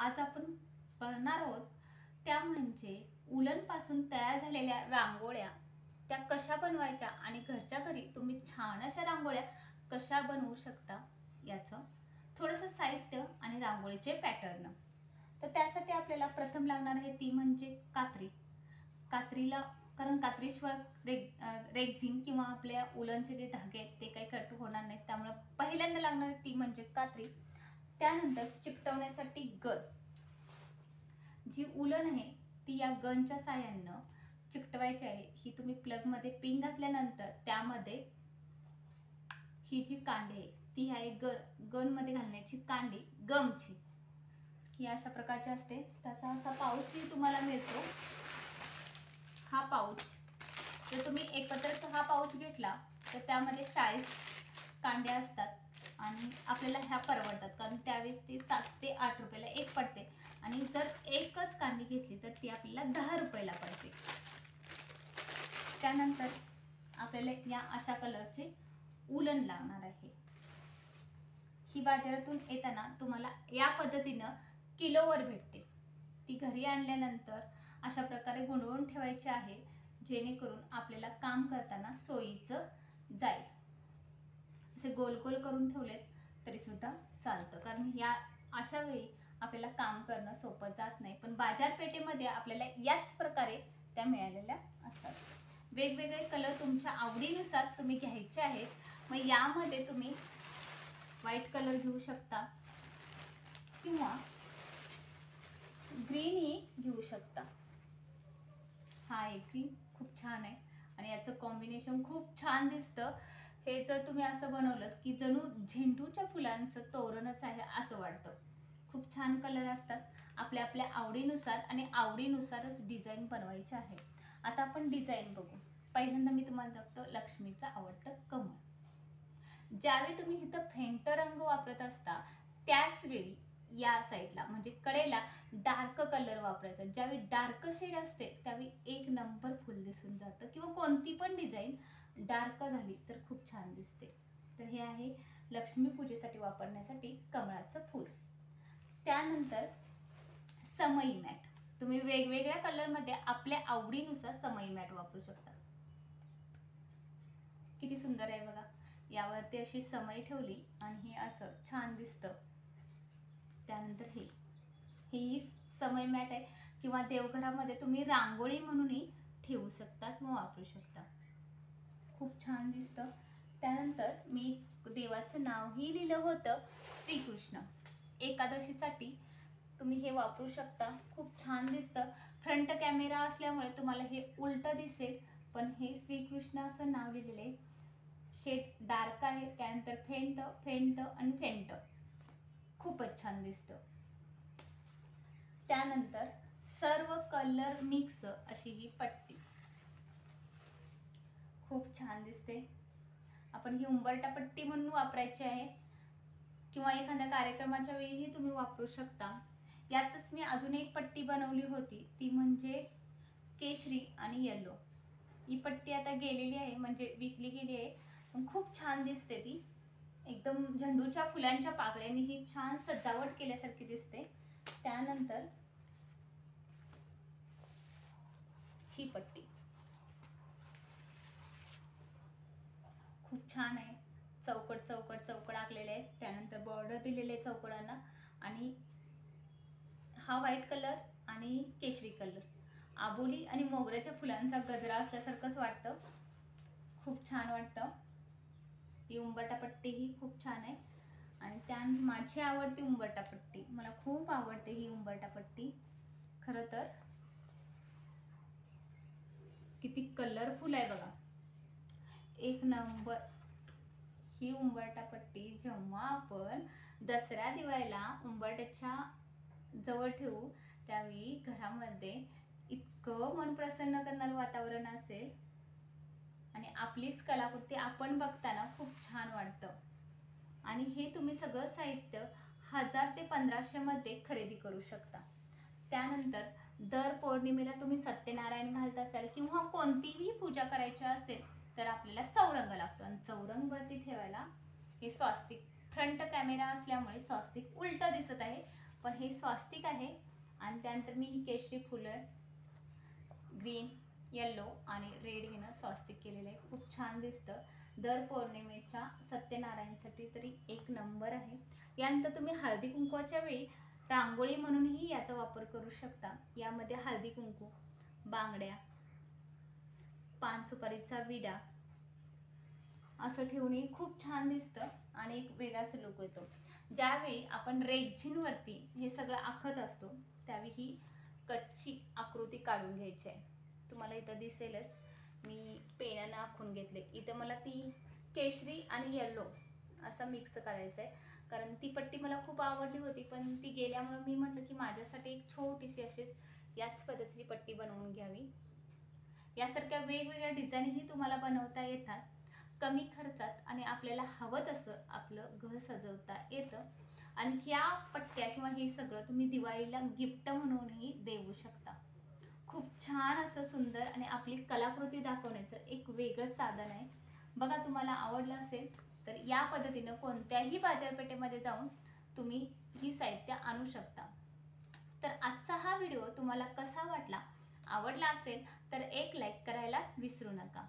आज आपण बघणार आहोत त्या म्हणजे उलनपासून तयार झालेल्या रांगोळ्या त्या कशा बनवायच्या आणि घरच्या घरी तुम्ही छान अशा रांगोळ्या कशा बनवू शकता याचं थोडंसं साहित्य आणि रांगोळीचे पॅटर्न। तर त्यासाठी आपल्याला प्रथम लागणार आहे ती म्हणजे कात्री। कात्रीला कारण कात्रीशिवाय रेक्झिन किंवा आपल्या उलनचे जे धागे आहेत ते काही कट होणार नाहीत, त्यामुळे पहिल्यांदा लागणार ती म्हणजे कात्री। त्यानंतर चिकटवण्यासाठी गन। जी उलन आहे ती या गनच्या साहाय्याने चिकटवायची आहे। ही तुम्ही प्लग मध्ये पिन घातल्यानंतर त्यामध्ये ही जी कांडी आहे ती आहे गन मध्ये घालण्याची कांडी गमची। ही अशा प्रकारची असते। त्याचा असा पाऊचही तुम्हाला मिळतो। हा पाऊच जर तुम्ही एकत्र हा पाऊच घेतला तर त्यामध्ये 40 कांड्या असतात आणि आपल्याला ह्या परवडतात, कारण त्यावेळी ती 7 ते 8 रुपयाला एक पडते आणि जर एकच कांडी घेतली तर ती आपल्याला 10 रुपयाला पडते। त्यानंतर आपल्याला या अशा कलरचे उलन लागणार आहे। ही बाजारातून येताना तुम्हाला या पद्धतीने किलोवर भेटते। ती घरी आणल्यानंतर अशा प्रकारे गुंडळून ठेवायची आहे, जेणेकरून आपल्याला काम करताना सोयीचं जाईल। असे गोल गोल करून ठेवलेत तरी सुद्धा चालतं, कारण या अशा वेळी आपल्याला काम करणं सोपं जात नाही। पण बाजारपेठेमध्ये आपल्याला याच प्रकारे त्या मिळालेल्या असतात। वेगवेगळे कलर तुमच्या आवडीनुसार तुम्ही घ्यायचे आहेत। मग यामध्ये तुम्ही व्हाईट कलर घेऊ शकता किंवा ग्रीन ही घेऊ शकता। हा एक ग्रीन खूप छान आहे आणि याचं कॉम्बिनेशन खूप छान दिसतं। हे जर तुम्ही असं बनवलं की जणू झेंडूच्या फुलांचं तोरणच आहे असं वाटतं। खूप छान कलर असतात। आपल्या आपल्या आवडीनुसार आणि आवडीनुसारच डिझाईन बनवायची आहे। आता आपण डिझाईन बघू। पहिल्यांदा मी तुम्हाला दाखवतो लक्ष्मीचं आवडतं कमळ। ज्यावेळी तुम्ही इथं फेंट रंग वापरत असता त्याच वेळी या साईडला म्हणजे कडेला डार्क कलर वापरायचा। ज्यावेळी डार्क शेड असते त्यावेळी एक नंबर फुल दिसून जातं, किंवा कोणती पण डिझाईन डार्क झाली तर खूप छान दिसते। तर हे आहे लक्ष्मी पूजेसाठी वापरण्यासाठी कमळाचं फूल। त्यानंतर समई मॅट। तुम्ही वेगवेगळ्या कलर मध्ये आपल्या आवडीनुसार समई मॅट वापरू शकता। किती सुंदर आहे बघा। यावरती अशी समई ठेवली आणि हे असं छान दिसतं। त्यानंतर ही समई मॅट आहे, किंवा देवघरामध्ये तुम्ही रांगोळी म्हणूनही ठेवू शकता किंवा वापरू शकता। खूप छान दिसतं। त्यानंतर मी देवाचं नावही लिहिलं होतं श्रीकृष्ण। एकादशीसाठी तुम्ही हे वापरू शकता। खूप छान दिसतं। फ्रंट कॅमेरा असल्यामुळे तुम्हाला हे उलट दिसेल, पण हे श्रीकृष्ण असं नाव लिहिलेलं आहे। शेड डार्क आहे, त्यानंतर फेंट फेंट आणि फेंट खूपच छान दिसतं। त्यानंतर सर्व कलर मिक्स अशी ही पट्टी खूप छान दिसते। आपण ही उंबरठा पट्टी म्हणून वापरायची आहे, किंवा एखाद्या कार्यक्रमाच्या वेळीही तुम्ही वापरू शकता। यातच मी अजून एक पट्टी बनवली होती ती म्हणजे केशरी आणि येलो। ही पट्टी आता गेलेली आहे, म्हणजे विकली गेली आहे, पण खूप छान दिसते ती। एकदम झेंडूच्या फुलांच्या पाकळ्यांनी ही छान सजावट केल्यासारखी दिसते। त्यानंतर ही पट्टी खूप छान आहे। चौकट चौकट चौकट आखलेले आहेत, त्यानंतर बॉर्डर दिलेले आहे चौकडांना, आणि हा व्हाईट कलर आणि केशरी कलर आबोली आणि मोगऱ्याच्या फुलांचा गजरा असल्यासारखंच वाटतं। खूप छान वाटतं। ही उंबरठा पट्टी ही खूप छान आहे आणि त्यानंतर माझी आवडती उंबरठा पट्टी, मला खूप आवडते ही उंबरठा पट्टी। खरं तर किती कलरफुल आहे बघा, एक नंबर। ही उंबरठा पट्टी जेव्हा आपण दसऱ्या दिवाळीला उंबरठ्याच्या जवळ ठेवू त्यावेळी घरामध्ये इतकं मन प्रसन्न करणारं वातावरण असेल आणि आपलीच कलाकृती आपण बघताना खूप छान वाटतं। आणि हे तुम्ही सगळं साहित्य 1000 ते 1500 मध्ये खरेदी करू शकता। त्यानंतर दर पौर्णिमेला तुम्ही सत्यनारायण घालत असाल किंवा कोणतीही पूजा करायची असेल तर आपल्याला चौरंग लागतो, आणि चौरंग वरती ठेवायला हे स्वस्तिक फ्रंट कॅमेरा असल्यामुळे स्वस्तिक उलट दिसत आहे, पण हे स्वस्तिक आहे. आणि त्यानंतर मी ही केशरी फुलं ग्रीन, येल्लो आणि रेड ह्यानं स्वस्तिक केलेलं आहे. खूप छान दिसतं. दर पौर्णिमेच्या सत्यनारायणसाठी तरी एक नंबर आहे. यानंतर तुम्ही हळदी कुंकवाच्या वेळी रांगोळी म्हणूनही याचा वापर करू शकता. यामध्ये हळदी कुंकू, बांगड्या, पान सुपारीचा विडा असं ठेवूनही खूप छान दिसतं आणि एक वेगळाच लुक येतो. ज्यावेळी आपण रेक्झिनवरती हे सगळं आखत असतो त्यावेळी ही कच्ची आकृती काढून घ्यायची आहे. तुम्हाला इथं दिसेलच मी पेनानं आखून घेतले. इथं मला ती केशरी आणि येल्लो असा मिक्स करायचा आहे, कारण ती पट्टी मला खूप आवडली होती, पण ती गेल्यामुळे मी म्हटलं की माझ्यासाठी एक छोटीशी अशीच याच पद्धतीची पट्टी बनवून घ्यावी. यासारख्या वेगवेगळ्या डिझाईनही तुम्हाला बनवता येतात कमी खर्चात आणि आपल्याला हवं तसं आपलं घर सजवता येतं. आणि ह्या पट्ट्या किंवा हे सगळं तुम्ही दिवाळीला गिफ्ट म्हणूनही देऊ शकता. खूप छान असं सुंदर आणि आपली कलाकृती दाखवण्याचं एक वेगळं साधन आहे. बघा, तुम्हाला आवडलं असेल तर या पद्धतीनं कोणत्याही बाजारपेठेमध्ये जाऊन तुम्ही ही साहित्य आणू शकता. तर आजचा हा व्हिडिओ तुम्हाला कसा वाटला? आवडला असेल तर एक लाईक करायला विसरू नका.